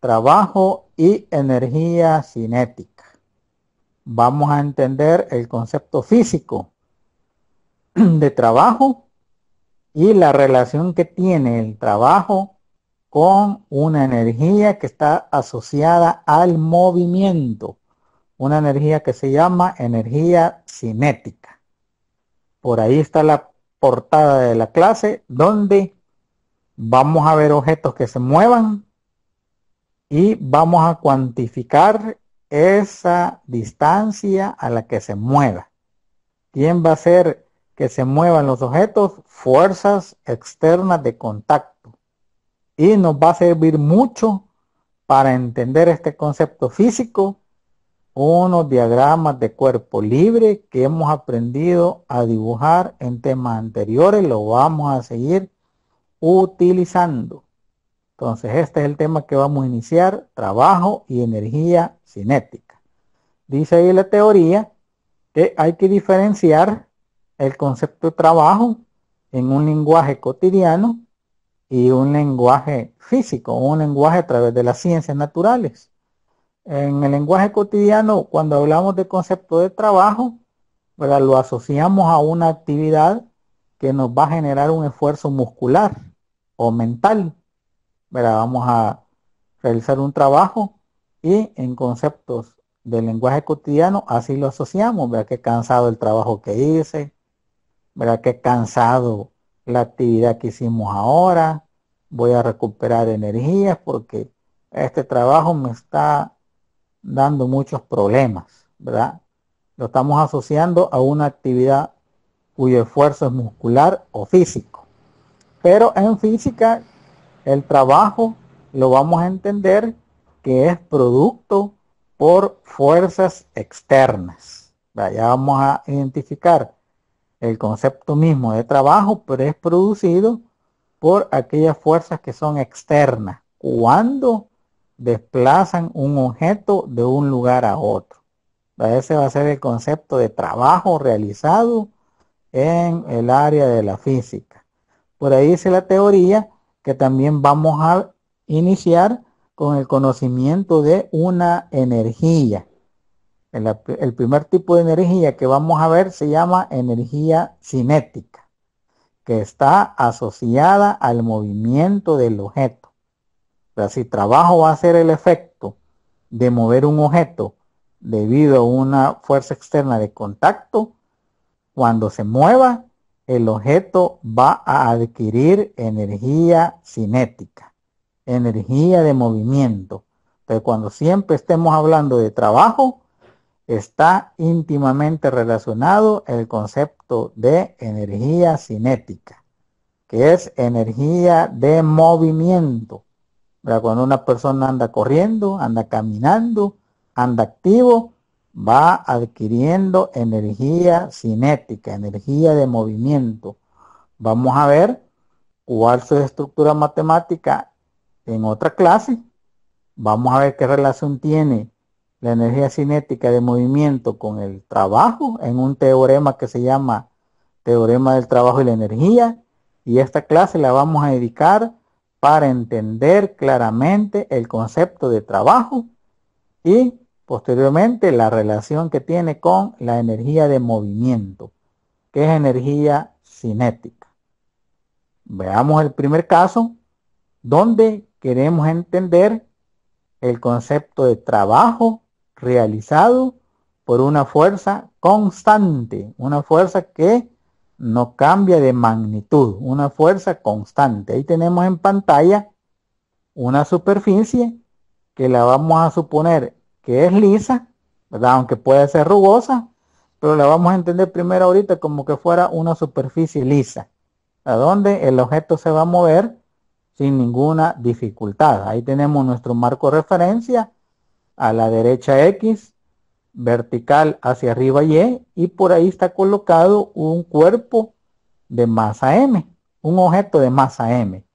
trabajo y energía cinética. Vamos a entender el concepto físico de trabajo y la relación que tiene el trabajo con una energía que está asociada al movimiento, una energía que se llama energía cinética. Por ahí está la portada de la clase donde vamos a ver objetos que se muevan y vamos a cuantificar esa distancia a la que se mueva. ¿Quién va a hacer que se muevan los objetos? Fuerzas externas de contacto. Y nos va a servir mucho para entender este concepto físico, unos diagramas de cuerpo libre que hemos aprendido a dibujar en temas anteriores, lo vamos a seguir utilizando. Entonces este es el tema que vamos a iniciar, trabajo y energía cinética. Dice ahí la teoría que hay que diferenciar el concepto de trabajo en un lenguaje cotidiano y un lenguaje físico, un lenguaje a través de las ciencias naturales. En el lenguaje cotidiano, cuando hablamos de concepto de trabajo, ¿verdad?, lo asociamos a una actividad que nos va a generar un esfuerzo muscular o mental. ¿Verdad? Vamos a realizar un trabajo y en conceptos del lenguaje cotidiano así lo asociamos. ¿Verdad? Qué cansado el trabajo que hice, ¿verdad? Qué cansado la actividad que hicimos ahora, voy a recuperar energías porque este trabajo me está dando muchos problemas, ¿verdad? Lo estamos asociando a una actividad cuyo esfuerzo es muscular o físico. Pero en física, el trabajo lo vamos a entender que es producto por fuerzas externas. Ya vamos a identificar el concepto mismo de trabajo, pero es producido por aquellas fuerzas que son externas cuando desplazan un objeto de un lugar a otro. Ese va a ser el concepto de trabajo realizado en el área de la física. Por ahí dice la teoría que también vamos a iniciar con el conocimiento de una energía. El primer tipo de energía que vamos a ver se llama energía cinética, que está asociada al movimiento del objeto. O sea, si trabajo va a ser el efecto de mover un objeto debido a una fuerza externa de contacto, cuando se mueva, el objeto va a adquirir energía cinética, energía de movimiento. Entonces, cuando siempre estemos hablando de trabajo, está íntimamente relacionado el concepto de energía cinética, que es energía de movimiento. Cuando una persona anda corriendo, anda caminando, anda activo, va adquiriendo energía cinética, energía de movimiento. Vamos a ver cuál es su estructura matemática en otra clase. Vamos a ver qué relación tiene la energía cinética de movimiento con el trabajo en un teorema que se llama teorema del trabajo y la energía. Y esta clase la vamos a dedicar para entender claramente el concepto de trabajo y posteriormente la relación que tiene con la energía de movimiento, que es energía cinética. Veamos el primer caso donde queremos entender el concepto de trabajo realizado por una fuerza constante, una fuerza que no cambia de magnitud, una fuerza constante. Ahí tenemos en pantalla una superficie que la vamos a suponer que es lisa, ¿verdad? Aunque puede ser rugosa, pero la vamos a entender primero ahorita como que fuera una superficie lisa, a donde el objeto se va a mover sin ninguna dificultad. Ahí tenemos nuestro marco de referencia, a la derecha X, vertical hacia arriba y por ahí está colocado un cuerpo de masa M, un objeto de masa M.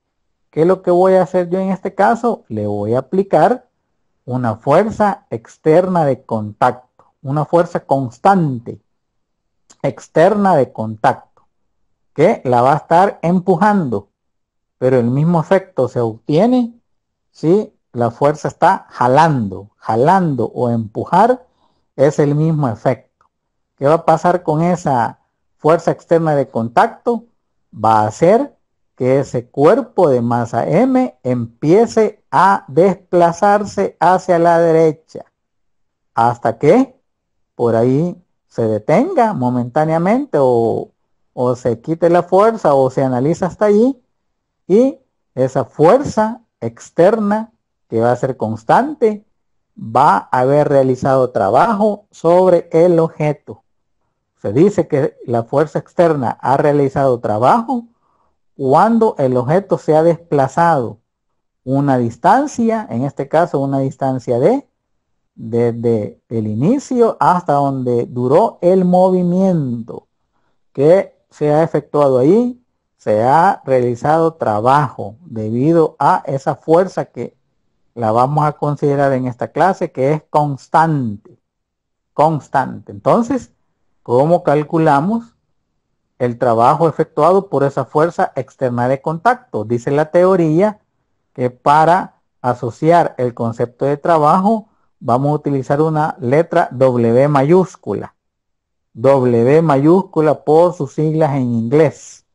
¿Qué es lo que voy a hacer yo en este caso? Le voy a aplicar una fuerza externa de contacto, una fuerza constante externa de contacto, que la va a estar empujando, pero el mismo efecto se obtiene si la fuerza está jalando. Jalando o empujar es el mismo efecto. ¿Qué va a pasar con esa fuerza externa de contacto? Va a hacer que ese cuerpo de masa M empiece a desplazarse hacia la derecha hasta que por ahí se detenga momentáneamente o se quite la fuerza o se analiza hasta allí y esa fuerza externa que va a ser constante va a haber realizado trabajo sobre el objeto. Se dice que la fuerza externa ha realizado trabajo cuando el objeto se ha desplazado una distancia, en este caso una distancia D, desde el inicio hasta donde duró el movimiento que se ha efectuado ahí, se ha realizado trabajo debido a esa fuerza que la vamos a considerar en esta clase que es constante. Constante. Entonces, ¿cómo calculamos el trabajo efectuado por esa fuerza externa de contacto? Dice la teoría que para asociar el concepto de trabajo vamos a utilizar una letra W mayúscula. W mayúscula por sus siglas en inglés.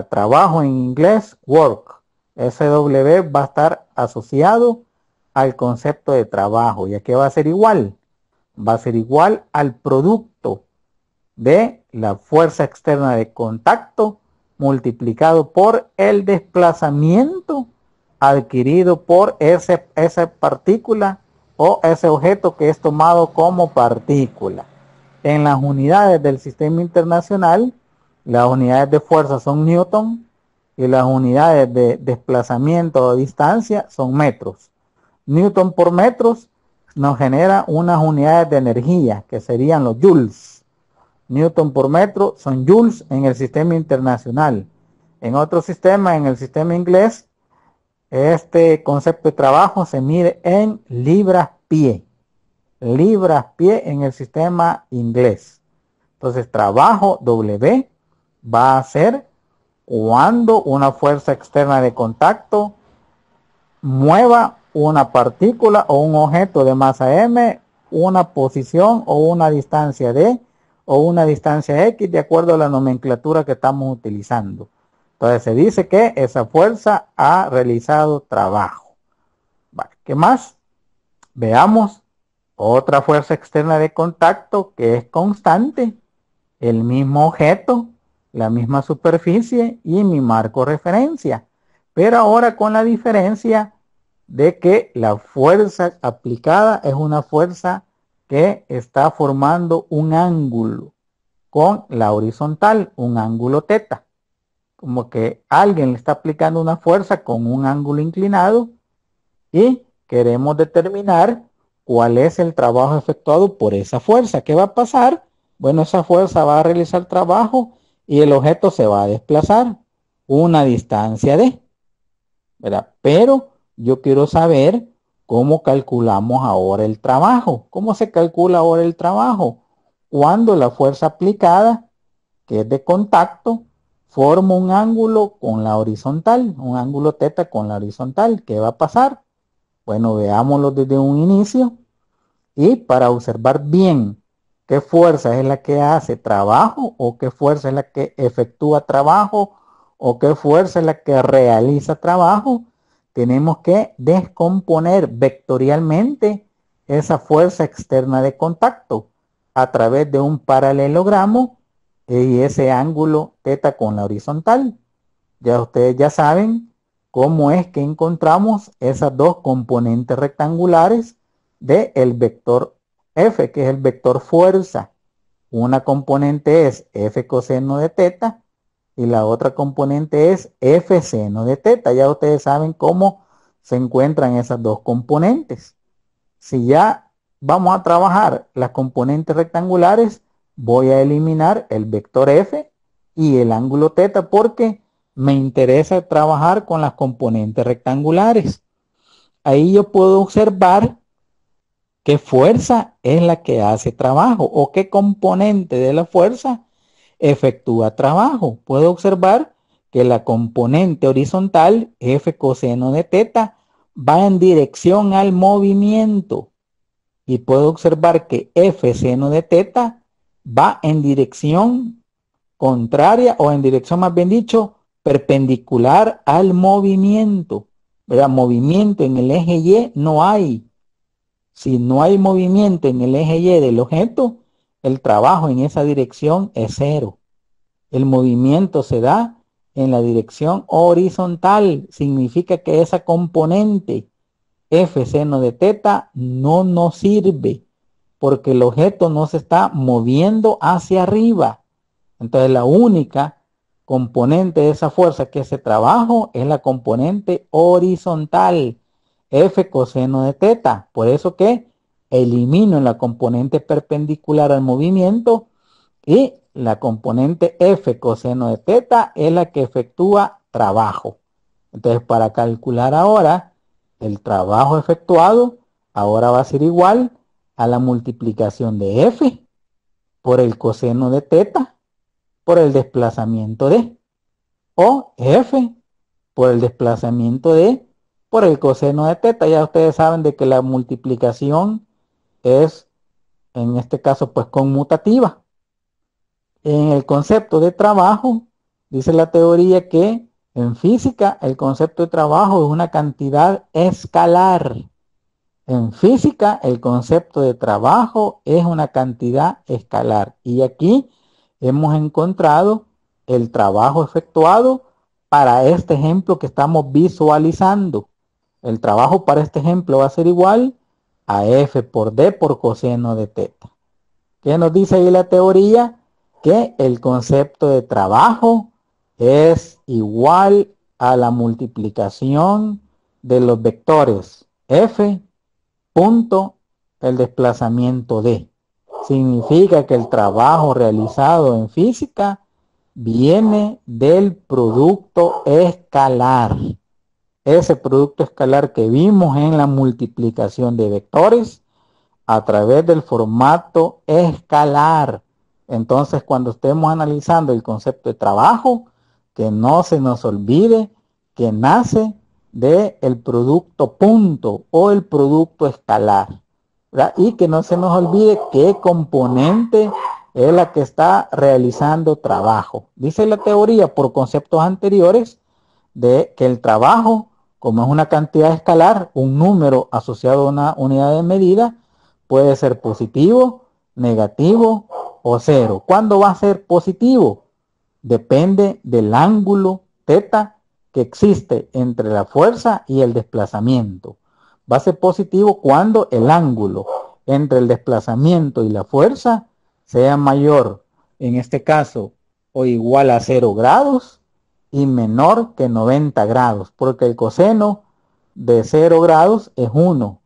Trabajo en inglés, work. Ese W va a estar asociado al concepto de trabajo. ¿Y a qué va a ser igual? Va a ser igual al producto de la fuerza externa de contacto multiplicado por el desplazamiento adquirido por esa partícula o ese objeto que es tomado como partícula. En las unidades del sistema internacional, las unidades de fuerza son newton y las unidades de desplazamiento o distancia son metros. Newton por metros nos genera unas unidades de energía que serían los joules. Newton por metro son joules en el sistema internacional. En otro sistema, en el sistema inglés, este concepto de trabajo se mide en libras-pie. Libras-pie en el sistema inglés. Entonces, trabajo W va a ser cuando una fuerza externa de contacto mueva una partícula o un objeto de masa M, una posición o una distancia D o una distancia X de acuerdo a la nomenclatura que estamos utilizando. Entonces se dice que esa fuerza ha realizado trabajo. Vale, ¿qué más? Veamos otra fuerza externa de contacto que es constante, el mismo objeto, la misma superficie y mi marco referencia. Pero ahora con la diferencia de que la fuerza aplicada es una fuerza que está formando un ángulo con la horizontal, un ángulo teta. Como que alguien le está aplicando una fuerza con un ángulo inclinado y queremos determinar cuál es el trabajo efectuado por esa fuerza. ¿Qué va a pasar? Bueno, esa fuerza va a realizar trabajo y el objeto se va a desplazar una distancia de, ¿verdad? Pero yo quiero saber cómo calculamos ahora el trabajo. ¿Cómo se calcula ahora el trabajo? Cuando la fuerza aplicada, que es de contacto, forma un ángulo con la horizontal, un ángulo teta con la horizontal. ¿Qué va a pasar? Bueno, veámoslo desde un inicio y para observar bien qué fuerza es la que hace trabajo o qué fuerza es la que efectúa trabajo o qué fuerza es la que realiza trabajo, tenemos que descomponer vectorialmente esa fuerza externa de contacto a través de un paralelogramo y ese ángulo teta con la horizontal. Ya ustedes ya saben cómo es que encontramos esas dos componentes rectangulares del vector F, que es el vector fuerza. Una componente es F coseno de teta y la otra componente es F seno de teta. Ya ustedes saben cómo se encuentran esas dos componentes. Si ya vamos a trabajar las componentes rectangulares, voy a eliminar el vector F y el ángulo teta porque me interesa trabajar con las componentes rectangulares. Ahí yo puedo observar qué fuerza es la que hace trabajo o qué componente de la fuerza efectúa trabajo. Puedo observar que la componente horizontal, F coseno de teta, va en dirección al movimiento. Y puedo observar que F seno de teta va en dirección contraria o en dirección, más bien dicho, perpendicular al movimiento. ¿Verdad? Movimiento en el eje Y no hay. Si no hay movimiento en el eje Y del objeto, el trabajo en esa dirección es cero. El movimiento se da en la dirección horizontal. Significa que esa componente F seno de teta no nos sirve porque el objeto no se está moviendo hacia arriba. Entonces la única componente de esa fuerza que hace trabajo es la componente horizontal, F coseno de teta. Por eso que elimino la componente perpendicular al movimiento y la componente F coseno de teta es la que efectúa trabajo. Entonces para calcular ahora el trabajo efectuado, ahora va a ser igual a la multiplicación de F por el coseno de teta por el desplazamiento de, o F por el desplazamiento de, por el coseno de teta. Ya ustedes saben de que la multiplicación es, en este caso, pues conmutativa. En el concepto de trabajo, dice la teoría que en física el concepto de trabajo es una cantidad escalar. En física el concepto de trabajo es una cantidad escalar. Y aquí hemos encontrado el trabajo efectuado para este ejemplo que estamos visualizando. El trabajo para este ejemplo va a ser igual a F por D por coseno de teta. ¿Qué nos dice ahí la teoría? Que el concepto de trabajo es igual a la multiplicación de los vectores F punto el desplazamiento D. Significa que el trabajo realizado en física viene del producto escalar. Ese producto escalar que vimos en la multiplicación de vectores a través del formato escalar. Entonces, cuando estemos analizando el concepto de trabajo, que no se nos olvide que nace del producto punto o el producto escalar, ¿verdad? Y que no se nos olvide qué componente es la que está realizando trabajo. Dice la teoría por conceptos anteriores de que el trabajo, como es una cantidad escalar, un número asociado a una unidad de medida, puede ser positivo, negativo o cero. ¿Cuándo va a ser positivo? Depende del ángulo teta que existe entre la fuerza y el desplazamiento. Va a ser positivo cuando el ángulo entre el desplazamiento y la fuerza sea mayor, en este caso, o igual a 0 grados y menor que 90 grados, porque el coseno de 0 grados es 1.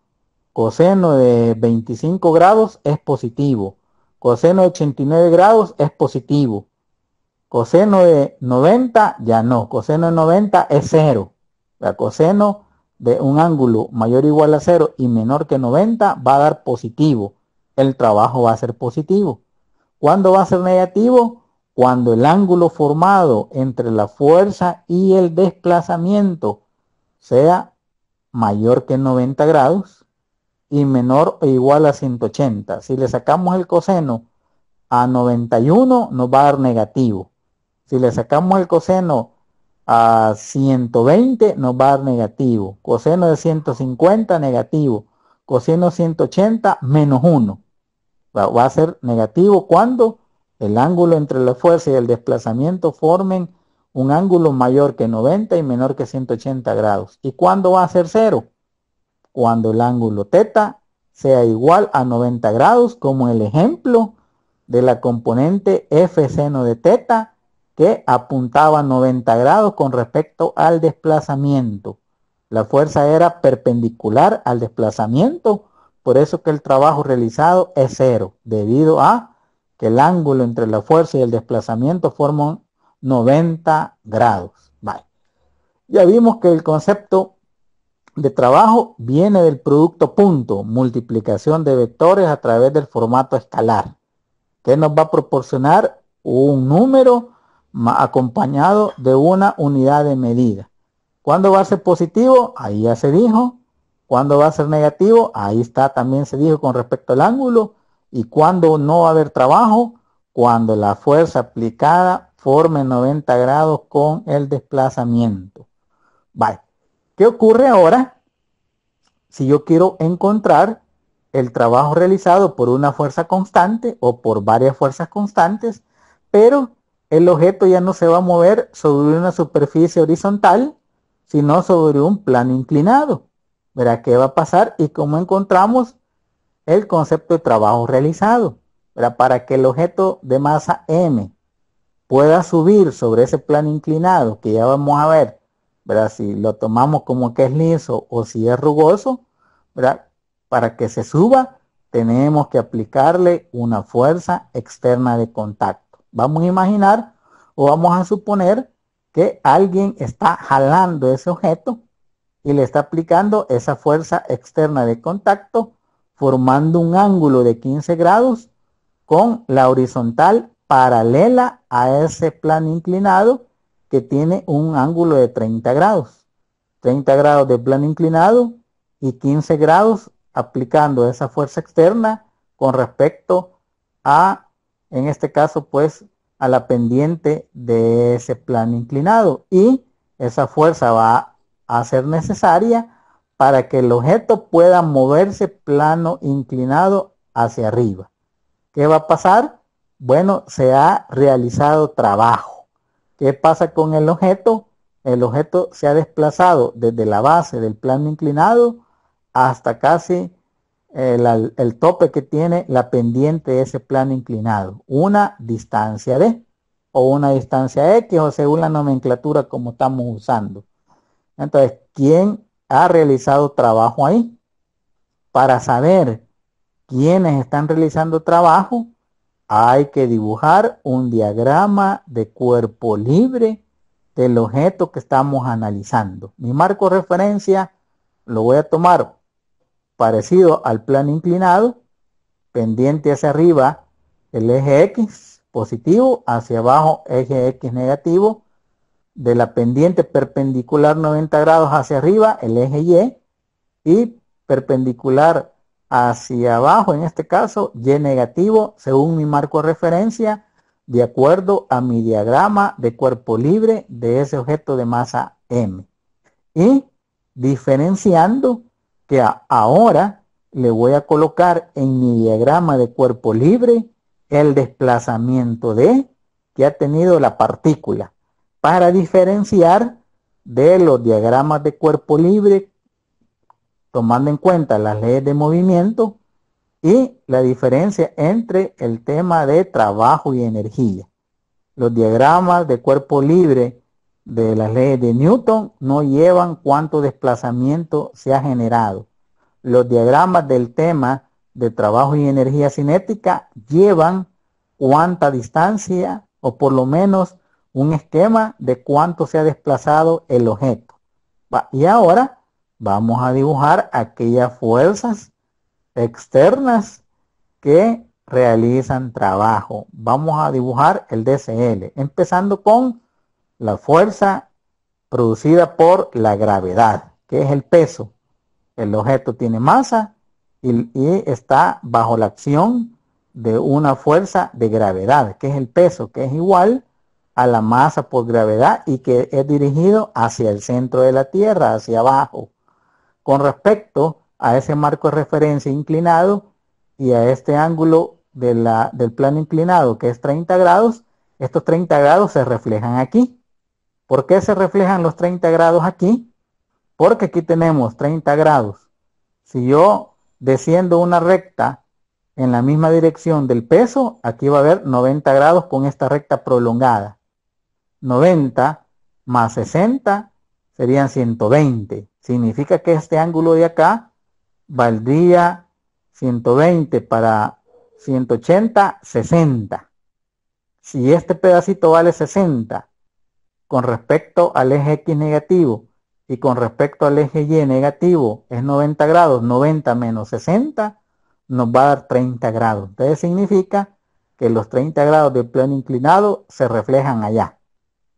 Coseno de 25 grados es positivo. Coseno de 89 grados es positivo. Coseno de 90 ya no. Coseno de 90 es 0. La coseno de un ángulo mayor o igual a 0 y menor que 90 va a dar positivo. El trabajo va a ser positivo. ¿Cuándo va a ser negativo? Cuando el ángulo formado entre la fuerza y el desplazamiento sea mayor que 90 grados y menor o igual a 180. Si le sacamos el coseno a 91 nos va a dar negativo. Si le sacamos el coseno a 120 nos va a dar negativo. Coseno de 150 negativo. Coseno 180 menos 1. Va a ser negativo cuando el ángulo entre la fuerza y el desplazamiento formen un ángulo mayor que 90 y menor que 180 grados. ¿Y cuándo va a ser 0? Cuando el ángulo teta sea igual a 90 grados, como el ejemplo de la componente F seno de teta que apuntaba a 90 grados con respecto al desplazamiento. La fuerza era perpendicular al desplazamiento, por eso que el trabajo realizado es 0, debido a que el ángulo entre la fuerza y el desplazamiento forman 90 grados. Vale. Ya vimos que el concepto de trabajo viene del producto punto, multiplicación de vectores a través del formato escalar, que nos va a proporcionar un número acompañado de una unidad de medida. ¿Cuándo va a ser positivo? Ahí ya se dijo, ¿Cuándo va a ser negativo? Ahí está, también se dijo con respecto al ángulo. ¿Y cuándo no va a haber trabajo? Cuando la fuerza aplicada forme 90 grados con el desplazamiento. Vale. ¿Qué ocurre ahora si yo quiero encontrar el trabajo realizado por una fuerza constante o por varias fuerzas constantes, pero el objeto ya no se va a mover sobre una superficie horizontal, sino sobre un plano inclinado? ¿Verá qué va a pasar y cómo encontramos el concepto de trabajo realizado? ¿Verá? Para que el objeto de masa M pueda subir sobre ese plano inclinado, que ya vamos a ver, ¿verdad? Si lo tomamos como que es liso o si es rugoso, ¿verdad? Para que se suba, tenemos que aplicarle una fuerza externa de contacto. Vamos a imaginar o vamos a suponer que alguien está jalando ese objeto y le está aplicando esa fuerza externa de contacto, formando un ángulo de 15 grados con la horizontal paralela a ese plano inclinado que tiene un ángulo de 30 grados. 30 grados de plano inclinado y 15 grados aplicando esa fuerza externa con respecto a, en este caso, pues, a la pendiente de ese plano inclinado. Y esa fuerza va a ser necesaria para que el objeto pueda moverse plano inclinado hacia arriba. ¿Qué va a pasar? Bueno, se ha realizado trabajo. ¿Qué pasa con el objeto? El objeto se ha desplazado desde la base del plano inclinado hasta casi el tope que tiene la pendiente de ese plano inclinado. Una distancia D o una distancia X o según la nomenclatura como estamos usando. Entonces, ¿quién ha realizado trabajo ahí? Para saber quiénes están realizando trabajo, hay que dibujar un diagrama de cuerpo libre del objeto que estamos analizando. Mi marco de referencia lo voy a tomar parecido al plano inclinado, pendiente hacia arriba el eje X positivo, hacia abajo eje X negativo, de la pendiente perpendicular 90 grados hacia arriba el eje y perpendicular hacia abajo, en este caso, Y negativo, según mi marco de referencia, de acuerdo a mi diagrama de cuerpo libre de ese objeto de masa M. Y diferenciando que ahora le voy a colocar en mi diagrama de cuerpo libre el desplazamiento D que ha tenido la partícula, para diferenciar de los diagramas de cuerpo libre tomando en cuenta las leyes de movimiento y la diferencia entre el tema de trabajo y energía. Los diagramas de cuerpo libre de las leyes de Newton no llevan cuánto desplazamiento se ha generado. Los diagramas del tema de trabajo y energía cinética llevan cuánta distancia o por lo menos un esquema de cuánto se ha desplazado el objeto. Y ahora vamos a dibujar aquellas fuerzas externas que realizan trabajo. Vamos a dibujar el DCL, empezando con la fuerza producida por la gravedad, que es el peso. El objeto tiene masa y está bajo la acción de una fuerza de gravedad, que es el peso, que es igual a la masa por gravedad y que es dirigido hacia el centro de la Tierra, hacia abajo. Con respecto a ese marco de referencia inclinado y a este ángulo del plano inclinado que es 30 grados, estos 30 grados se reflejan aquí. ¿Por qué se reflejan los 30 grados aquí? Porque aquí tenemos 30 grados. Si yo desciendo una recta en la misma dirección del peso, aquí va a haber 90 grados con esta recta prolongada. 90 más 60 serían 120. Significa que este ángulo de acá valdría 120 para 180, 60. Si este pedacito vale 60 con respecto al eje X negativo y con respecto al eje Y negativo es 90 grados, 90 menos 60 nos va a dar 30 grados. Entonces significa que los 30 grados del plano inclinado se reflejan allá.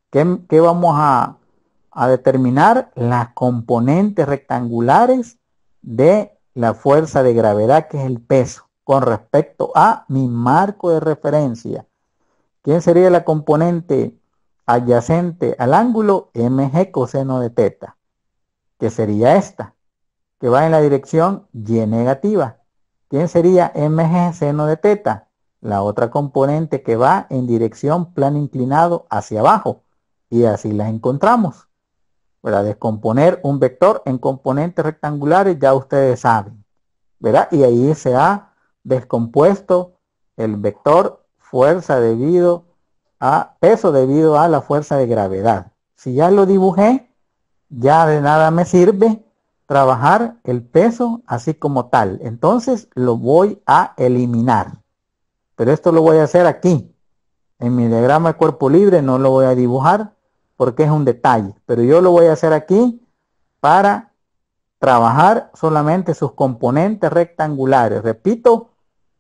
¿Qué vamos a determinar? Las componentes rectangulares de la fuerza de gravedad, que es el peso, con respecto a mi marco de referencia. ¿Quién sería la componente adyacente al ángulo? Mg coseno de teta, que sería esta, que va en la dirección y negativa. ¿Quién sería mg seno de teta? La otra componente que va en dirección plano inclinado hacia abajo. Y así las encontramos. Para descomponer un vector en componentes rectangulares, ya ustedes saben, ¿verdad? Y ahí se ha descompuesto el vector fuerza debido a peso debido a la fuerza de gravedad. Si ya lo dibujé, ya de nada me sirve trabajar el peso así como tal. Entonces lo voy a eliminar. Pero esto lo voy a hacer aquí. En mi diagrama de cuerpo libre no lo voy a dibujar porque es un detalle. Pero yo lo voy a hacer aquí para trabajar solamente sus componentes rectangulares. Repito,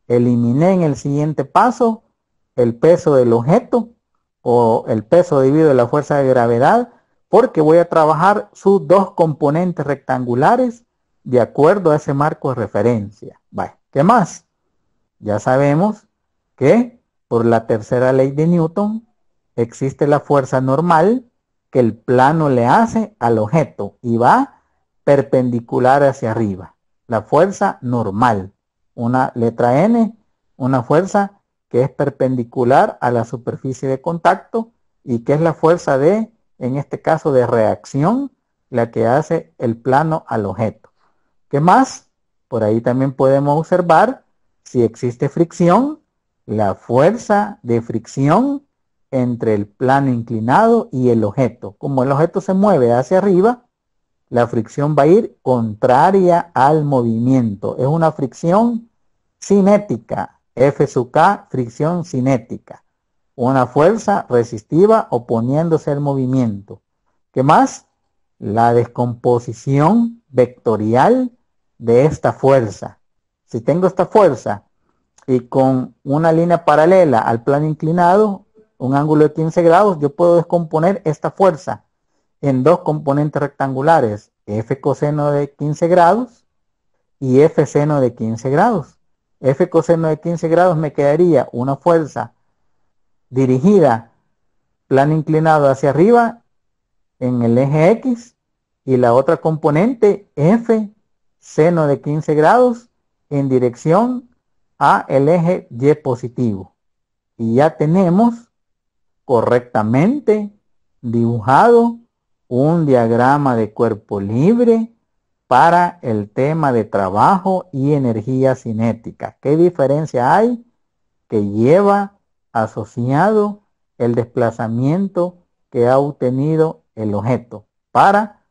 eliminé en el siguiente paso el peso del objeto o el peso debido a la fuerza de gravedad, porque voy a trabajar sus dos componentes rectangulares de acuerdo a ese marco de referencia. Vale. ¿Qué más? Ya sabemos que por la tercera ley de Newton existe la fuerza normal que el plano le hace al objeto y va perpendicular hacia arriba. La fuerza normal, una letra N, una fuerza que es perpendicular a la superficie de contacto y que es la fuerza de, en este caso, de reacción, la que hace el plano al objeto. ¿Qué más? Por ahí también podemos observar si existe fricción, la fuerza de fricción entre el plano inclinado y el objeto. Como el objeto se mueve hacia arriba, la fricción va a ir contraria al movimiento. Es una fricción cinética. F sub K, fricción cinética. Una fuerza resistiva oponiéndose al movimiento. ¿Qué más? La descomposición vectorial de esta fuerza. Si tengo esta fuerza y con una línea paralela al plano inclinado, un ángulo de 15 grados, yo puedo descomponer esta fuerza en dos componentes rectangulares, F coseno de 15 grados y F seno de 15 grados. F coseno de 15 grados me quedaría una fuerza dirigida plano inclinado hacia arriba en el eje X y la otra componente F seno de 15 grados en dirección a el eje Y positivo. Y ya tenemos correctamente dibujado un diagrama de cuerpo libre para el tema de trabajo y energía cinética. ¿Qué diferencia hay? Que lleva asociado el desplazamiento que ha obtenido el objeto para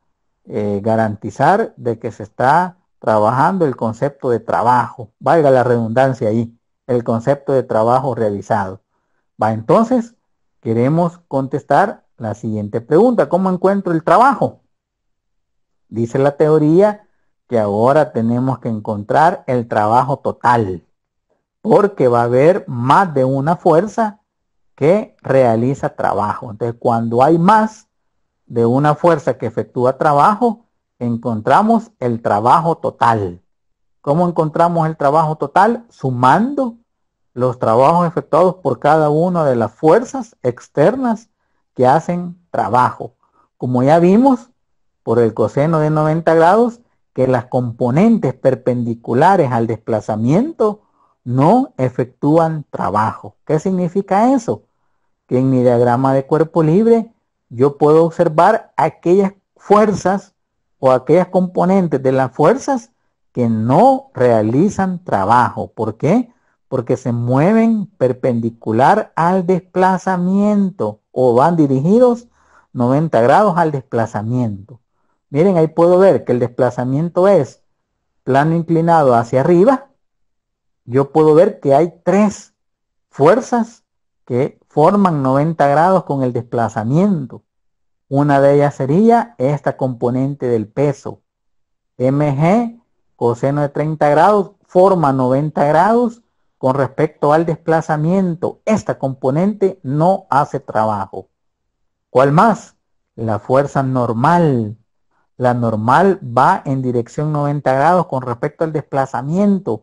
garantizar de que se está trabajando el concepto de trabajo, valga la redundancia ahí, el concepto de trabajo realizado. Va, entonces, queremos contestar la siguiente pregunta: ¿cómo encuentro el trabajo? Dice la teoría que ahora tenemos que encontrar el trabajo total, porque va a haber más de una fuerza que realiza trabajo. Entonces, cuando hay más de una fuerza que efectúa trabajo, encontramos el trabajo total. ¿Cómo encontramos el trabajo total? Sumando los trabajos efectuados por cada una de las fuerzas externas que hacen trabajo. Como ya vimos, por el coseno de 90 grados, que las componentes perpendiculares al desplazamiento no efectúan trabajo. ¿Qué significa eso? Que en mi diagrama de cuerpo libre yo puedo observar aquellas fuerzas o aquellas componentes de las fuerzas que no realizan trabajo. ¿Por qué? Porque se mueven perpendicular al desplazamiento o van dirigidos 90 grados al desplazamiento. Miren, ahí puedo ver que el desplazamiento es plano inclinado hacia arriba. Yo puedo ver que hay tres fuerzas que forman 90 grados con el desplazamiento. Una de ellas sería esta componente del peso. Mg coseno de 30 grados forma 90 grados con respecto al desplazamiento. Esta componente no hace trabajo. ¿Cuál más? La fuerza normal. La normal va en dirección 90 grados con respecto al desplazamiento.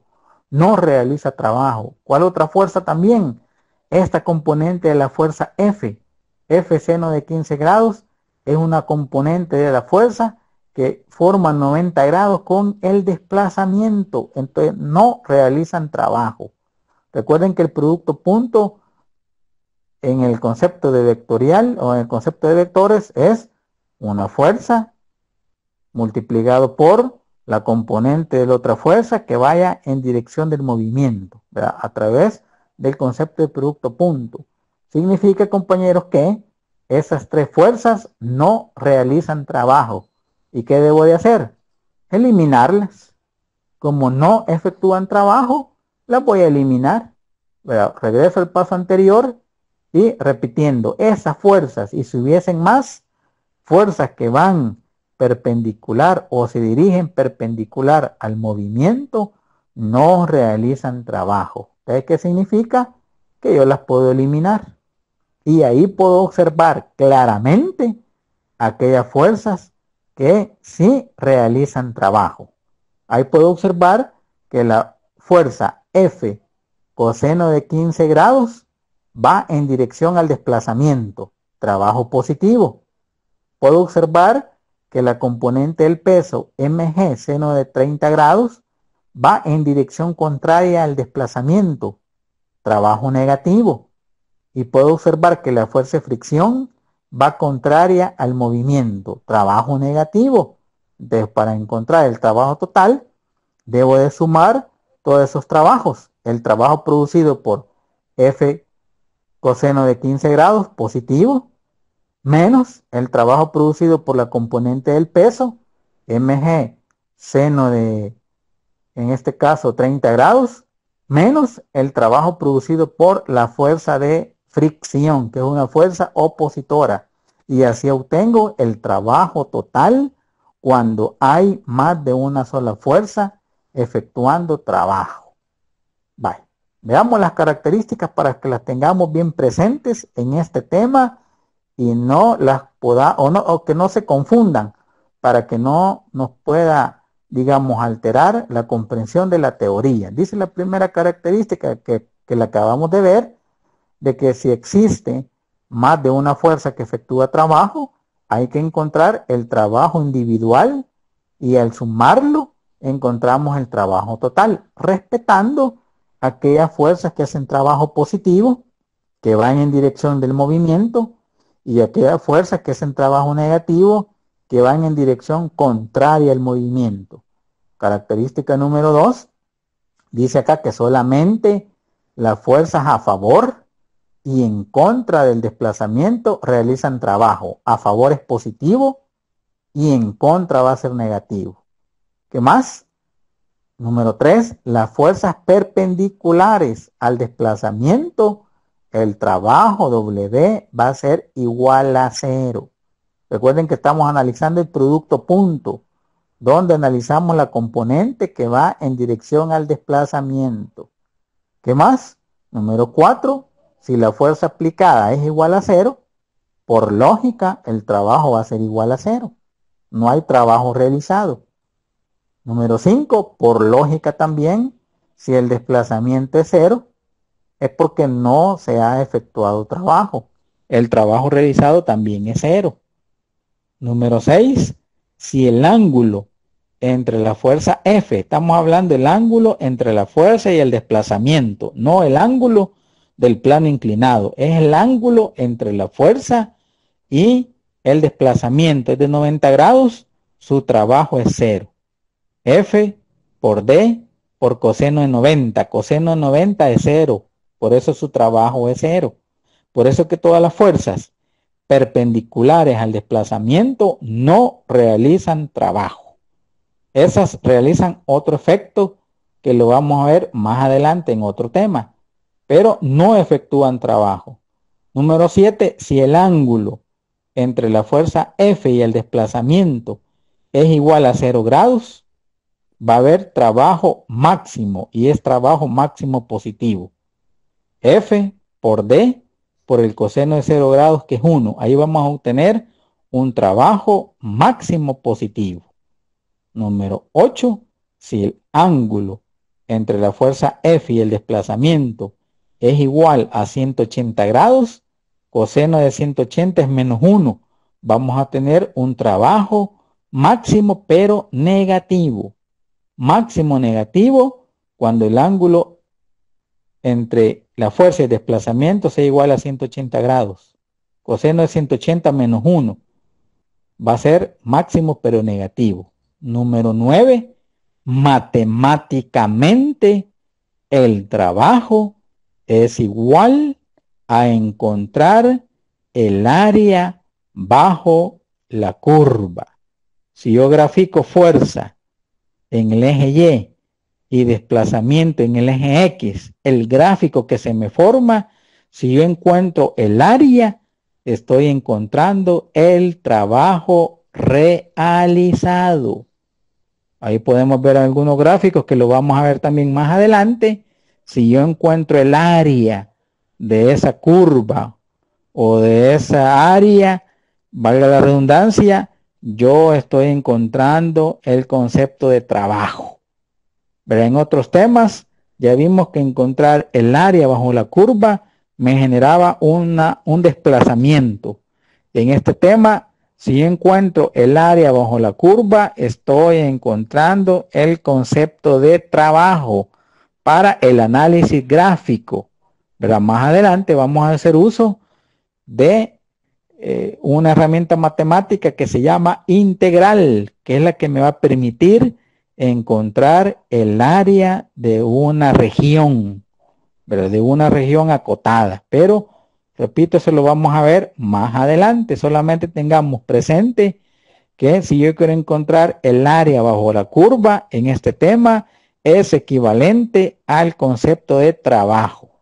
No realiza trabajo. ¿Cuál otra fuerza también? Esta componente de la fuerza F. F seno de 15 grados es una componente de la fuerza que forma 90 grados con el desplazamiento. Entonces no realizan trabajo. Recuerden que el producto punto en el concepto de vectorial o en el concepto de vectores es una fuerza multiplicado por la componente de la otra fuerza que vaya en dirección del movimiento, ¿verdad? A través del concepto de producto punto. Significa, compañeros, que esas tres fuerzas no realizan trabajo. ¿Y qué debo de hacer? Eliminarlas. Como no efectúan trabajo, las voy a eliminar. ¿Verdad? Regreso al paso anterior y repitiendo esas fuerzas, y si hubiesen más fuerzas que van perpendicular o se dirigen perpendicular al movimiento, no realizan trabajo. ¿Sabes qué significa? Que yo las puedo eliminar. Y ahí puedo observar claramente aquellas fuerzas que sí realizan trabajo. Ahí puedo observar que la fuerza F coseno de 15 grados va en dirección al desplazamiento, trabajo positivo. Puedo observar que la componente del peso mg seno de 30 grados va en dirección contraria al desplazamiento, trabajo negativo. Y puedo observar que la fuerza de fricción va contraria al movimiento, trabajo negativo. Entonces, para encontrar el trabajo total, debo de sumar todos esos trabajos. El trabajo producido por F coseno de 15 grados, positivo, menos el trabajo producido por la componente del peso, mg seno de, en este caso, 30 grados, menos el trabajo producido por la fuerza de fricción, que es una fuerza opositora. Y así obtengo el trabajo total cuando hay más de una sola fuerza efectuando trabajo. Vale. Veamos las características para que las tengamos bien presentes en este tema y no las o que no se confundan, para que no nos pueda, digamos, alterar la comprensión de la teoría. Dice la primera característica que la acabamos de ver, de que si existe más de una fuerza que efectúa trabajo, hay que encontrar el trabajo individual y al sumarlo encontramos el trabajo total, respetando aquellas fuerzas que hacen trabajo positivo, que van en dirección del movimiento, y aquellas fuerzas que hacen trabajo negativo, que van en dirección contraria al movimiento. Característica número 2, dice acá que solamente las fuerzas a favor y en contra del desplazamiento realizan trabajo. A favor es positivo y en contra va a ser negativo. ¿Qué más? Número 3, las fuerzas perpendiculares al desplazamiento, el trabajo W va a ser igual a 0. Recuerden que estamos analizando el producto punto, donde analizamos la componente que va en dirección al desplazamiento. ¿Qué más? Número 4, si la fuerza aplicada es igual a 0, por lógica el trabajo va a ser igual a 0. No hay trabajo realizado. Número 5, por lógica también, si el desplazamiento es 0, es porque no se ha efectuado trabajo. El trabajo realizado también es 0. Número 6, si el ángulo entre la fuerza F, estamos hablando del ángulo entre la fuerza y el desplazamiento, no el ángulo del plano inclinado, es el ángulo entre la fuerza y el desplazamiento, es de 90 grados, su trabajo es 0. F por D por coseno de 90. Coseno de 90 es 0. Por eso su trabajo es 0. Por eso que todas las fuerzas perpendiculares al desplazamiento no realizan trabajo. Esas realizan otro efecto que lo vamos a ver más adelante en otro tema. Pero no efectúan trabajo. Número 7. Si el ángulo entre la fuerza F y el desplazamiento es igual a 0 grados, va a haber trabajo máximo y es trabajo máximo positivo. F por D por el coseno de 0 grados, que es 1. Ahí vamos a obtener un trabajo máximo positivo. Número 8, si el ángulo entre la fuerza F y el desplazamiento es igual a 180 grados, coseno de 180 es menos 1. Vamos a tener un trabajo máximo pero negativo. Máximo negativo cuando el ángulo entre la fuerza y el desplazamiento sea igual a 180 grados. Coseno de 180 menos 1 va a ser máximo pero negativo. Número 9, matemáticamente el trabajo es igual a encontrar el área bajo la curva. Si yo grafico fuerza en el eje Y desplazamiento en el eje X, el gráfico que se me forma, si yo encuentro el área, estoy encontrando el trabajo realizado. Ahí podemos ver algunos gráficos que lo vamos a ver también más adelante. Si yo encuentro el área de esa curva o de esa área, valga la redundancia, yo estoy encontrando el concepto de trabajo. Pero en otros temas ya vimos que encontrar el área bajo la curva me generaba un desplazamiento. En este tema, si encuentro el área bajo la curva, estoy encontrando el concepto de trabajo para el análisis gráfico. Pero más adelante vamos a hacer uso de una herramienta matemática que se llama integral, que es la que me va a permitir encontrar el área de una región, ¿verdad? De una región acotada. Pero, repito, eso lo vamos a ver más adelante. Solamente tengamos presente que si yo quiero encontrar el área bajo la curva en este tema, es equivalente al concepto de trabajo.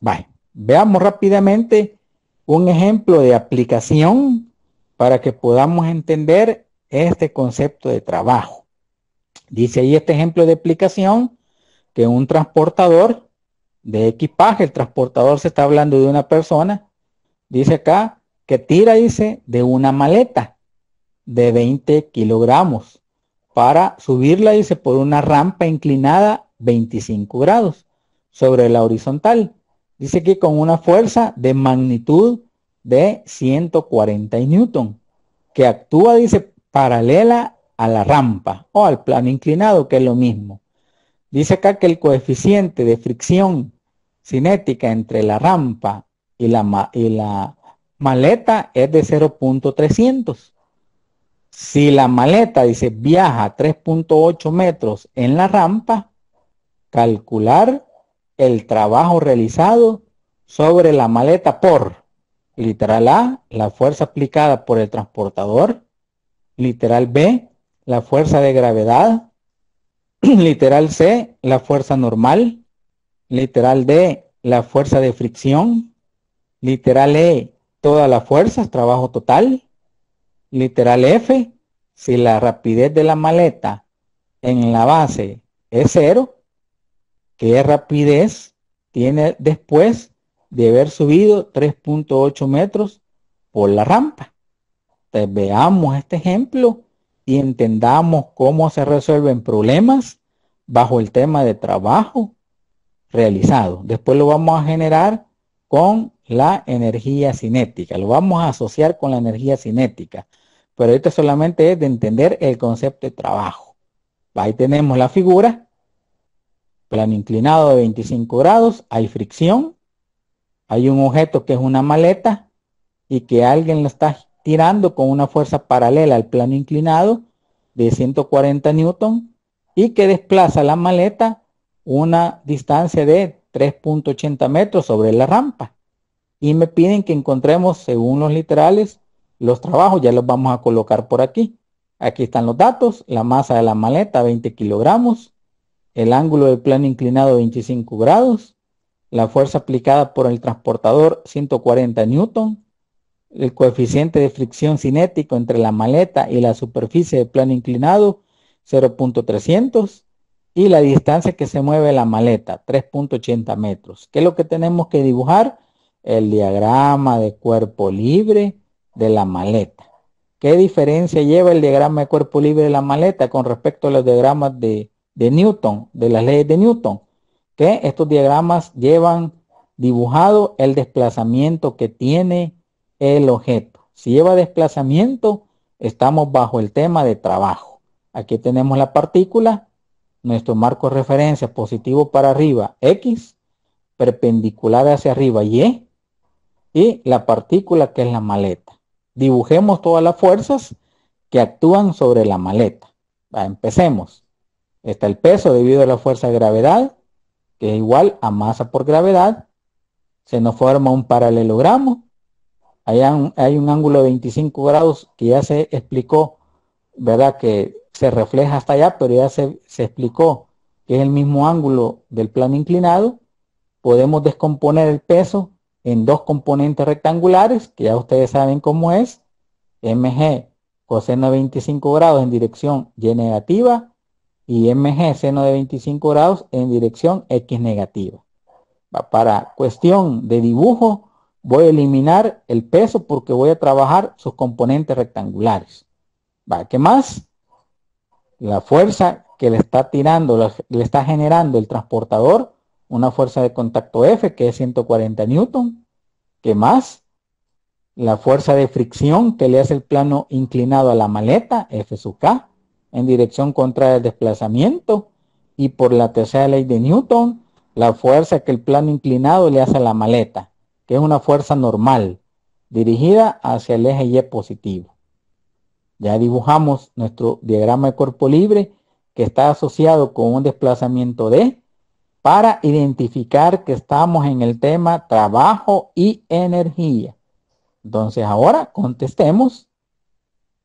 Vale, veamos rápidamente un ejemplo de aplicación para que podamos entender este concepto de trabajo. Dice ahí este ejemplo de aplicación que un transportador de equipaje, el transportador se está hablando de una persona, dice acá que tira, dice, de una maleta de 20 kilogramos para subirla, dice, por una rampa inclinada 25 grados sobre la horizontal. Dice que con una fuerza de magnitud de 140 newton, que actúa, dice, paralela a la rampa o al plano inclinado, que es lo mismo. Dice acá que el coeficiente de fricción cinética entre la rampa y la maleta es de 0.300. Si la maleta, dice, viaja 3.8 metros en la rampa, calcular el trabajo realizado sobre la maleta por, literal A, la fuerza aplicada por el transportador, literal B, la fuerza de gravedad, literal C, la fuerza normal, literal D, la fuerza de fricción, literal E, todas las fuerzas, trabajo total, literal F, si la rapidez de la maleta en la base es 0, ¿qué rapidez tiene después de haber subido 3.8 metros por la rampa? Entonces veamos este ejemplo y entendamos cómo se resuelven problemas bajo el tema de trabajo realizado. Después lo vamos a generar con la energía cinética. Lo vamos a asociar con la energía cinética. Pero esto solamente es de entender el concepto de trabajo. Ahí tenemos la figura. Plano inclinado de 25 grados. Hay fricción. Hay un objeto que es una maleta y que alguien lo está tirando con una fuerza paralela al plano inclinado de 140 newton y que desplaza la maleta una distancia de 3.80 metros sobre la rampa. Y me piden que encontremos, según los literales, los trabajos. Ya los vamos a colocar por aquí. Aquí están los datos. La masa de la maleta, 20 kilogramos. El ángulo del plano inclinado, 25 grados. La fuerza aplicada por el transportador, 140 newton. El coeficiente de fricción cinético entre la maleta y la superficie del plano inclinado, 0.300. Y la distancia que se mueve la maleta, 3.80 metros. ¿Qué es lo que tenemos que dibujar? El diagrama de cuerpo libre de la maleta. ¿Qué diferencia lleva el diagrama de cuerpo libre de la maleta con respecto a los diagramas de Newton, de las leyes de Newton? Que estos diagramas llevan dibujado el desplazamiento que tiene el objeto. Si lleva desplazamiento, estamos bajo el tema de trabajo. Aquí tenemos la partícula, nuestro marco de referencia positivo para arriba, X, perpendicular hacia arriba, Y, y la partícula que es la maleta. Dibujemos todas las fuerzas que actúan sobre la maleta. Empecemos. Está el peso debido a la fuerza de gravedad, que es igual a masa por gravedad. Se nos forma un paralelogramo. Hay un ángulo de 25 grados que ya se explicó, ¿verdad? Que se refleja hasta allá, pero ya se explicó que es el mismo ángulo del plano inclinado. Podemos descomponer el peso en dos componentes rectangulares, que ya ustedes saben cómo es. mg coseno de 25 grados en dirección y negativa y mg seno de 25 grados en dirección x negativa. Para cuestión de dibujo voy a eliminar el peso porque voy a trabajar sus componentes rectangulares. ¿Qué más? La fuerza que le está tirando, le está generando el transportador, una fuerza de contacto F que es 140 newton. ¿Qué más? La fuerza de fricción que le hace el plano inclinado a la maleta, F sub K, en dirección contraria al desplazamiento. Y por la tercera ley de Newton, la fuerza que el plano inclinado le hace a la maleta, que es una fuerza normal, dirigida hacia el eje Y positivo. Ya dibujamos nuestro diagrama de cuerpo libre, que está asociado con un desplazamiento D, para identificar que estamos en el tema trabajo y energía. Entonces ahora contestemos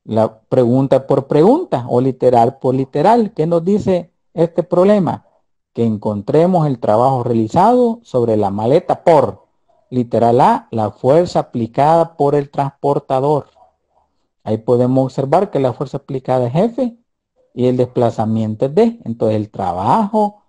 la pregunta por pregunta o literal por literal. ¿Qué nos dice este problema? Que encontremos el trabajo realizado sobre la maleta por, literal A, la fuerza aplicada por el transportador. Ahí podemos observar que la fuerza aplicada es F y el desplazamiento es D. Entonces el trabajo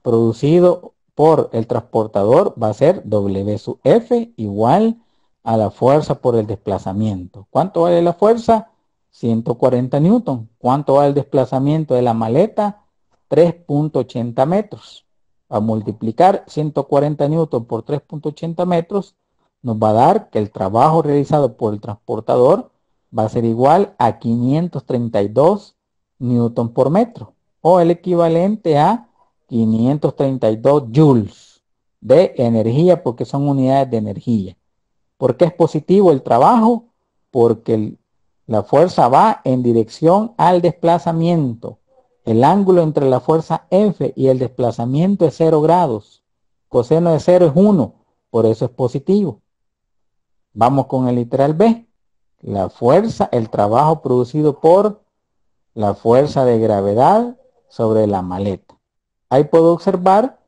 producido por el transportador va a ser W sub F igual a la fuerza por el desplazamiento. ¿Cuánto vale la fuerza? 140 newton. ¿Cuánto vale el desplazamiento de la maleta? 3.80 metros. A multiplicar 140 newton por 3.80 metros nos va a dar que el trabajo realizado por el transportador va a ser igual a 532 newton por metro, o el equivalente a 532 joules de energía, porque son unidades de energía. ¿Por qué es positivo el trabajo? Porque la fuerza va en dirección al desplazamiento. El ángulo entre la fuerza F y el desplazamiento es 0 grados. Coseno de 0 es 1, por eso es positivo. Vamos con el literal B. La fuerza, el trabajo producido por la fuerza de gravedad sobre la maleta. Ahí puedo observar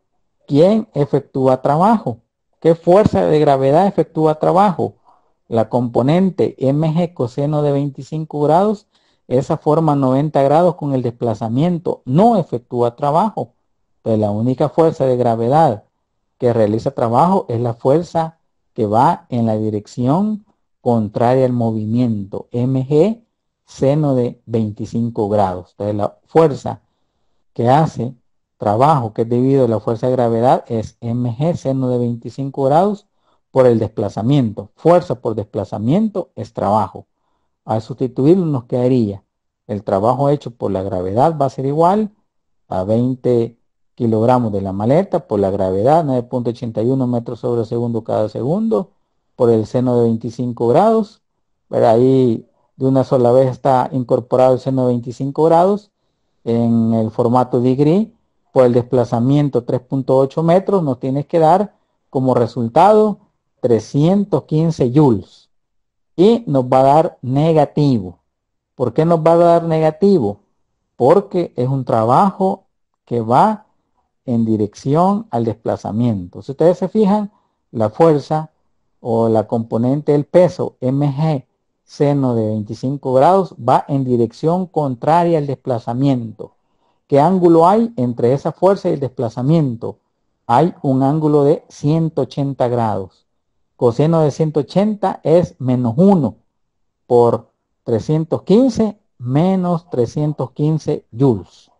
quién efectúa trabajo. ¿Qué fuerza de gravedad efectúa trabajo? La componente mg coseno de 25 grados, esa forma 90 grados con el desplazamiento, no efectúa trabajo. Entonces la única fuerza de gravedad que realiza trabajo es la fuerza que va en la dirección contraria al movimiento, mg seno de 25 grados. Entonces la fuerza que hace trabajo, que es debido a la fuerza de gravedad, es mg seno de 25 grados por el desplazamiento. Fuerza por desplazamiento es trabajo. Al sustituirlo nos quedaría el trabajo hecho por la gravedad va a ser igual a 20 kilogramos de la maleta por la gravedad, 9.81 metros sobre segundo cada segundo, por el seno de 25 grados. Pero ahí de una sola vez está incorporado el seno de 25 grados en el formato degree. Por el desplazamiento 3.8 metros nos tiene que dar como resultado 315 joules y nos va a dar negativo. ¿Por qué nos va a dar negativo? Porque es un trabajo que va en dirección al desplazamiento. Si ustedes se fijan, la fuerza o la componente del peso mg seno de 25 grados va en dirección contraria al desplazamiento. ¿Qué ángulo hay entre esa fuerza y el desplazamiento? Hay un ángulo de 180 grados. Coseno de 180 es menos 1. por 315 menos 315 joules.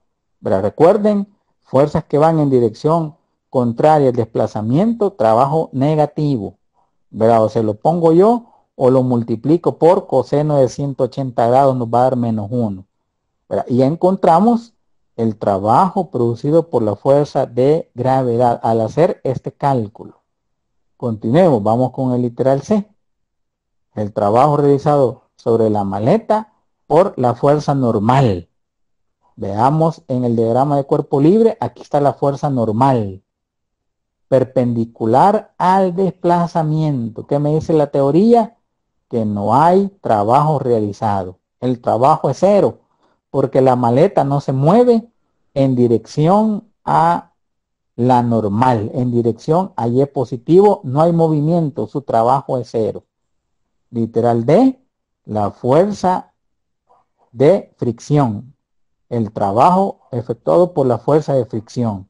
¿Verdad? Recuerden, fuerzas que van en dirección contraria al desplazamiento, trabajo negativo. ¿Verdad? O se lo pongo yo o lo multiplico por coseno de 180 grados, nos va a dar menos 1. ¿Verdad? Y ya encontramos el trabajo producido por la fuerza de gravedad al hacer este cálculo. Continuemos, vamos con el literal C. El trabajo realizado sobre la maleta por la fuerza normal. Veamos en el diagrama de cuerpo libre, aquí está la fuerza normal, perpendicular al desplazamiento. ¿Qué me dice la teoría? Que no hay trabajo realizado. El trabajo es cero, porque la maleta no se mueve en dirección a la normal, en dirección a Y positivo, no hay movimiento, su trabajo es cero. Literal D, la fuerza de fricción, el trabajo efectuado por la fuerza de fricción.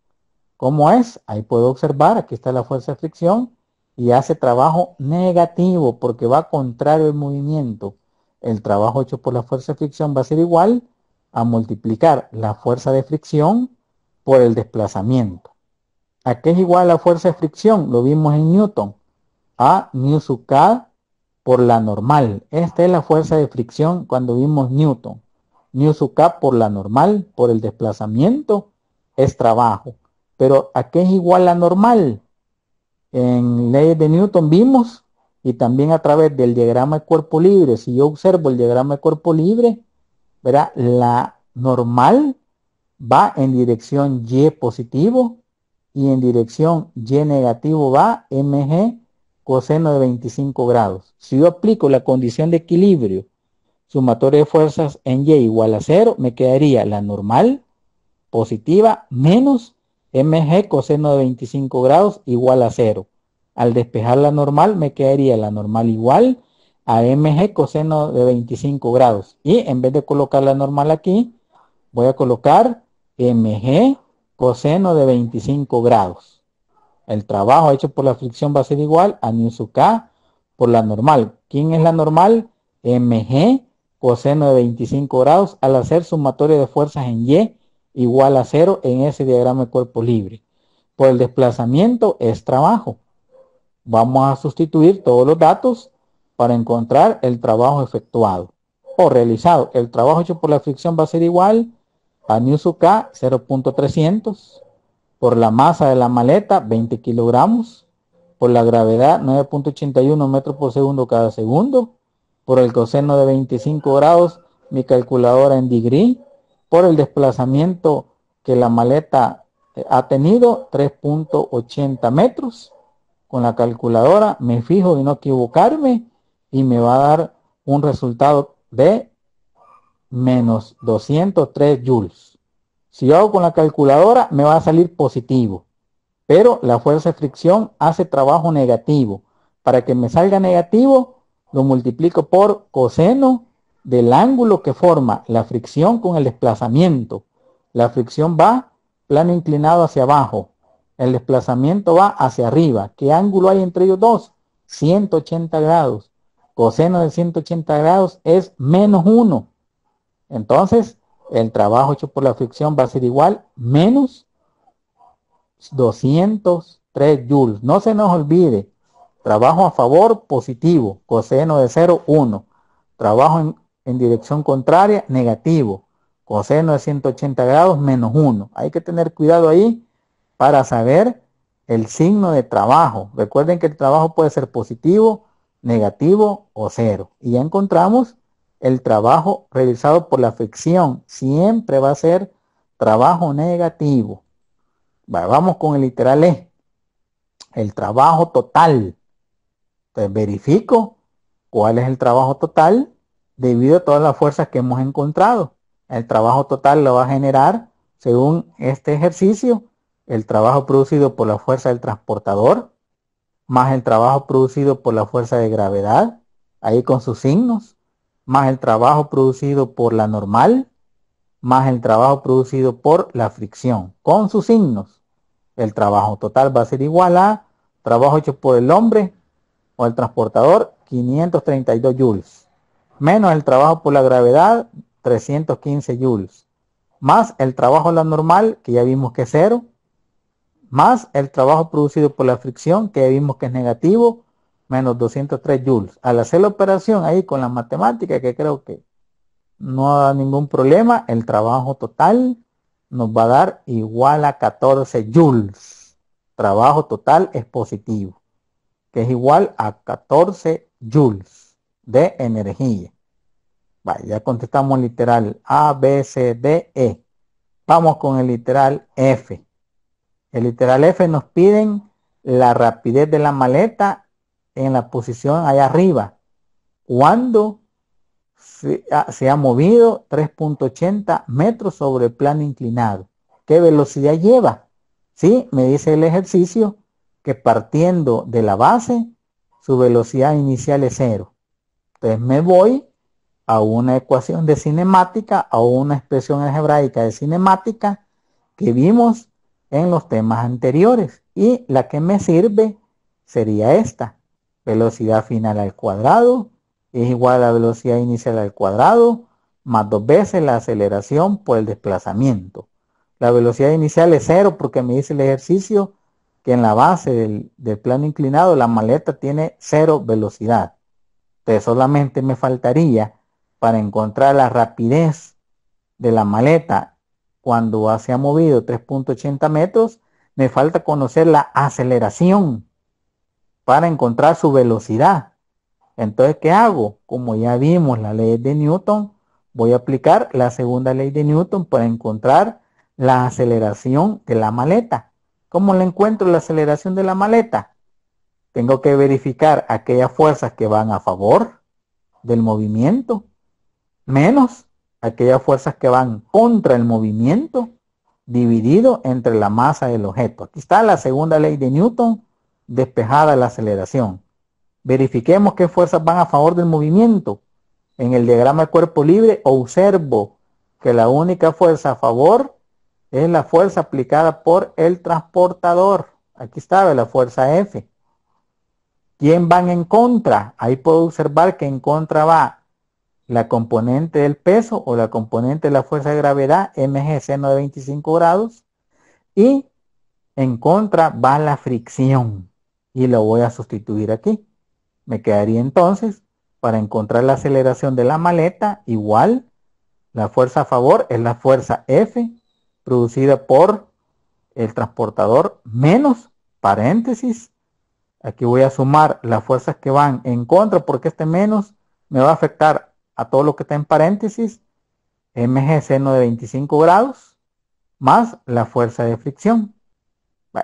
¿Cómo es? Ahí puedo observar, aquí está la fuerza de fricción y hace trabajo negativo porque va contrario al movimiento. El trabajo hecho por la fuerza de fricción va a ser igual a multiplicar la fuerza de fricción por el desplazamiento. ¿A qué es igual la fuerza de fricción? Lo vimos en Newton. A mu sub K por la normal. Esta es la fuerza de fricción cuando vimos Newton. Mu sub K por la normal, por el desplazamiento, es trabajo. Pero ¿a qué es igual la normal? En leyes de Newton vimos, y también a través del diagrama de cuerpo libre, si yo observo el diagrama de cuerpo libre, verá, la normal va en dirección Y positivo y en dirección Y negativo va mg coseno de 25 grados. Si yo aplico la condición de equilibrio sumatoria de fuerzas en Y igual a 0, me quedaría la normal positiva menos mg coseno de 25 grados igual a 0. Al despejar la normal me quedaría la normal igual a mg coseno de 25 grados. Y en vez de colocar la normal aquí, voy a colocar mg coseno de 25 grados. El trabajo hecho por la fricción va a ser igual a nu sub K por la normal. ¿Quién es la normal? mg coseno de 25 grados al hacer sumatoria de fuerzas en Y igual a 0 en ese diagrama de cuerpo libre. Por el desplazamiento es trabajo. Vamos a sustituir todos los datos para encontrar el trabajo efectuado o realizado. El trabajo hecho por la fricción va a ser igual a nu sub K 0.300 por la masa de la maleta 20 kilogramos, por la gravedad 9.81 metros por segundo cada segundo, por el coseno de 25 grados, mi calculadora en degree, por el desplazamiento que la maleta ha tenido 3.80 metros. Con la calculadora me fijo de no equivocarme y me va a dar un resultado de menos 203 joules. Si yo hago con la calculadora me va a salir positivo, pero la fuerza de fricción hace trabajo negativo. Para que me salga negativo, lo multiplico por coseno del ángulo que forma la fricción con el desplazamiento. La fricción va plano inclinado hacia abajo. El desplazamiento va hacia arriba. ¿Qué ángulo hay entre ellos dos? 180 grados. Coseno de 180 grados es menos 1. Entonces, el trabajo hecho por la fricción va a ser igual menos 203 joules. No se nos olvide, trabajo a favor positivo, coseno de 0, 1. Trabajo en dirección contraria, negativo, coseno de 180 grados, menos 1. Hay que tener cuidado ahí para saber el signo de trabajo. Recuerden que el trabajo puede ser positivo, negativo o 0. Y ya encontramos el trabajo realizado por la fricción. Siempre va a ser trabajo negativo. Vamos con el literal E. El trabajo total. Entonces verifico cuál es el trabajo total debido a todas las fuerzas que hemos encontrado. El trabajo total lo va a generar, según este ejercicio, el trabajo producido por la fuerza del transportador, más el trabajo producido por la fuerza de gravedad, ahí con sus signos, más el trabajo producido por la normal, más el trabajo producido por la fricción, con sus signos. El trabajo total va a ser igual a trabajo hecho por el hombre o el transportador, 532 joules. menos el trabajo por la gravedad, 315 joules, más el trabajo a la normal, que ya vimos que es 0, más el trabajo producido por la fricción, que ya vimos que es negativo, menos 203 joules. Al hacer la operación ahí con la matemática, que creo que no da ningún problema, el trabajo total nos va a dar igual a 14 joules. Trabajo total es positivo, que es igual a 14 joules de energía. Vale, ya contestamos literal A, B, C, D, E. Vamos con el literal F. El literal F nos piden la rapidez de la maleta en la posición allá arriba, cuando se ha movido 3.80 metros sobre el plano inclinado. ¿Qué velocidad lleva? Sí, me dice el ejercicio que partiendo de la base, su velocidad inicial es 0. Entonces me voy a una ecuación de cinemática, a una expresión algebraica de cinemática que vimos en los temas anteriores. Y la que me sirve sería esta. Velocidad final al cuadrado es igual a la velocidad inicial al cuadrado más 2 veces la aceleración por el desplazamiento. La velocidad inicial es 0 porque me dice el ejercicio que en la base del plano inclinado la maleta tiene 0 velocidad. Entonces solamente me faltaría, para encontrar la rapidez de la maleta cuando se ha movido 3.80 metros, me falta conocer la aceleración para encontrar su velocidad. Entonces, ¿qué hago? Como ya vimos la ley de Newton, voy a aplicar la segunda ley de Newton para encontrar la aceleración de la maleta. ¿Cómo le encuentro la aceleración de la maleta? Tengo que verificar aquellas fuerzas que van a favor del movimiento menos aquellas fuerzas que van contra el movimiento dividido entre la masa del objeto. Aquí está la segunda ley de Newton, despejada la aceleración. Verifiquemos qué fuerzas van a favor del movimiento. En el diagrama de cuerpo libre observo que la única fuerza a favor es la fuerza aplicada por el transportador. Aquí está la fuerza F. ¿Quién van en contra? Ahí puedo observar que en contra va la componente del peso o la componente de la fuerza de gravedad, mg seno de 25 grados, y en contra va la fricción, y lo voy a sustituir aquí. Me quedaría entonces, para encontrar la aceleración de la maleta, igual, la fuerza a favor es la fuerza F, producida por el transportador, menos, paréntesis, aquí voy a sumar las fuerzas que van en contra, porque este menos me va a afectar a todo lo que está en paréntesis, mg seno de 25 grados, más la fuerza de fricción.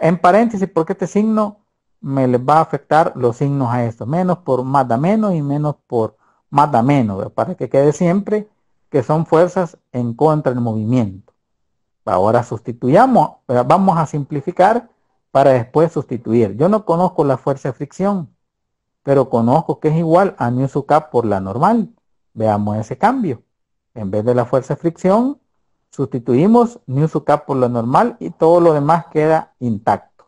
En paréntesis, porque este signo me les va a afectar los signos a esto. Menos por más da menos y menos por más da menos, para que quede siempre que son fuerzas en contra del movimiento. Ahora sustituyamos, vamos a simplificar para después sustituir. Yo no conozco la fuerza de fricción, pero conozco que es igual a nu sub k por la normal. Veamos ese cambio. En vez de la fuerza de fricción, sustituimos nu sub k por la normal y todo lo demás queda intacto.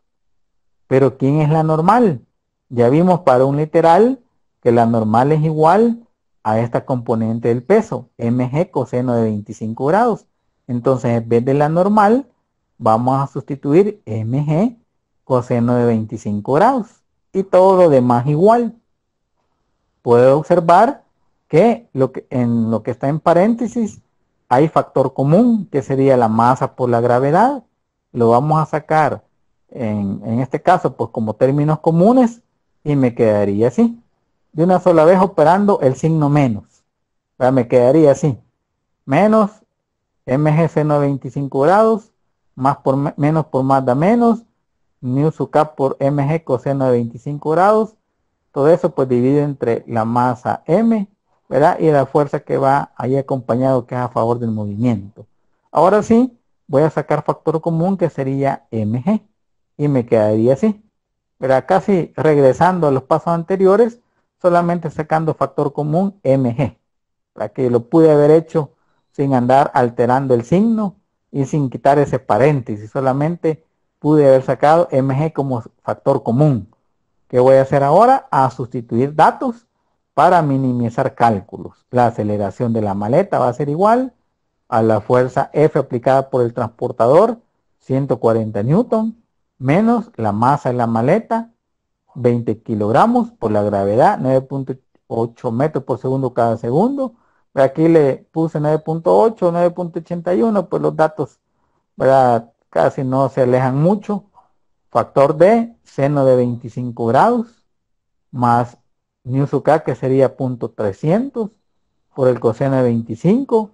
Pero ¿quién es la normal? Ya vimos para un literal que la normal es igual a esta componente del peso, mg coseno de 25 grados. Entonces, en vez de la normal, vamos a sustituir mg coseno de 25 grados. Y todo lo demás igual. Puedo observar que, en lo que está en paréntesis hay factor común, que sería la masa por la gravedad. Lo vamos a sacar en este caso pues como términos comunes y me quedaría así. De una sola vez operando el signo menos. Me quedaría así. Menos mg seno de 25 grados, más por menos por más da menos, nu sub k por mg coseno de 25 grados. Todo eso pues divide entre la masa m, ¿verdad? Y la fuerza que va ahí acompañado, que es a favor del movimiento. Ahora sí, voy a sacar factor común, que sería mg. Y me quedaría así. ¿Verdad? Casi regresando a los pasos anteriores, solamente sacando factor común mg. Para que lo pude haber hecho sin andar alterando el signo y sin quitar ese paréntesis. Solamente pude haber sacado mg como factor común. ¿Qué voy a hacer ahora? A sustituir datos para minimizar cálculos. La aceleración de la maleta va a ser igual a la fuerza F aplicada por el transportador, 140 newton, menos la masa de la maleta, 20 kilogramos, por la gravedad, 9.8 metros por segundo cada segundo. Aquí le puse 9.8, 9.81, pues los datos, ¿verdad?, casi no se alejan mucho. Factor D, seno de 25 grados, más nu sub k, que sería 0.300 por el coseno de 25.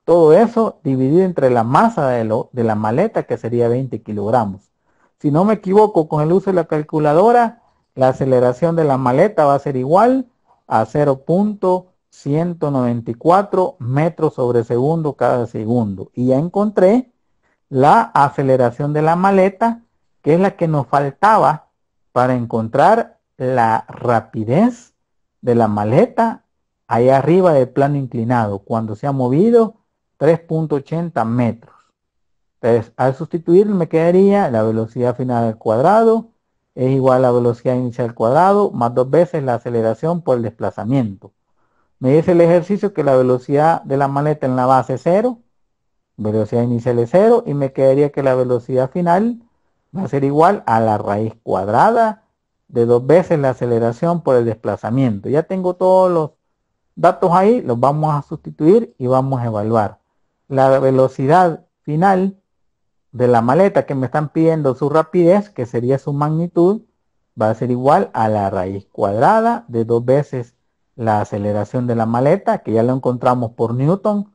Todo eso dividido entre la masa de la maleta, que sería 20 kilogramos. Si no me equivoco, con el uso de la calculadora, la aceleración de la maleta va a ser igual a 0.194 metros sobre segundo cada segundo. Y ya encontré la aceleración de la maleta, que es la que nos faltaba para encontrar la rapidez de la maleta ahí arriba del plano inclinado, cuando se ha movido 3.80 metros. Entonces, al sustituir me quedaría la velocidad final al cuadrado es igual a la velocidad inicial al cuadrado más 2 veces la aceleración por el desplazamiento. Me dice el ejercicio que la velocidad de la maleta en la base es 0, velocidad inicial es 0, y me quedaría que la velocidad final va a ser igual a la raíz cuadrada de 2 veces la aceleración por el desplazamiento. Ya tengo todos los datos ahí, los vamos a sustituir y vamos a evaluar. La velocidad final de la maleta, que me están pidiendo su rapidez, que sería su magnitud, va a ser igual a la raíz cuadrada de 2 veces la aceleración de la maleta, que ya lo encontramos por Newton,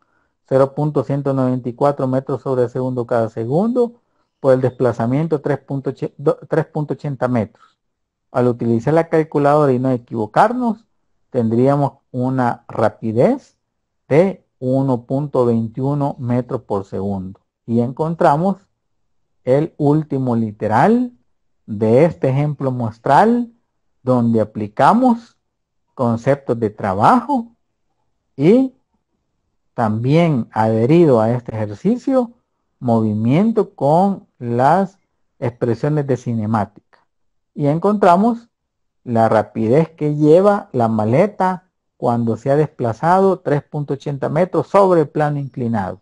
0.194 metros sobre segundo cada segundo, por el desplazamiento 3.80 metros. Al utilizar la calculadora y no equivocarnos, tendríamos una rapidez de 1.21 metros por segundo. Y encontramos el último literal de este ejemplo muestral, donde aplicamos conceptos de trabajo y también adherido a este ejercicio, movimiento con las expresiones de cinemática. Y encontramos la rapidez que lleva la maleta cuando se ha desplazado 3.80 metros sobre el plano inclinado.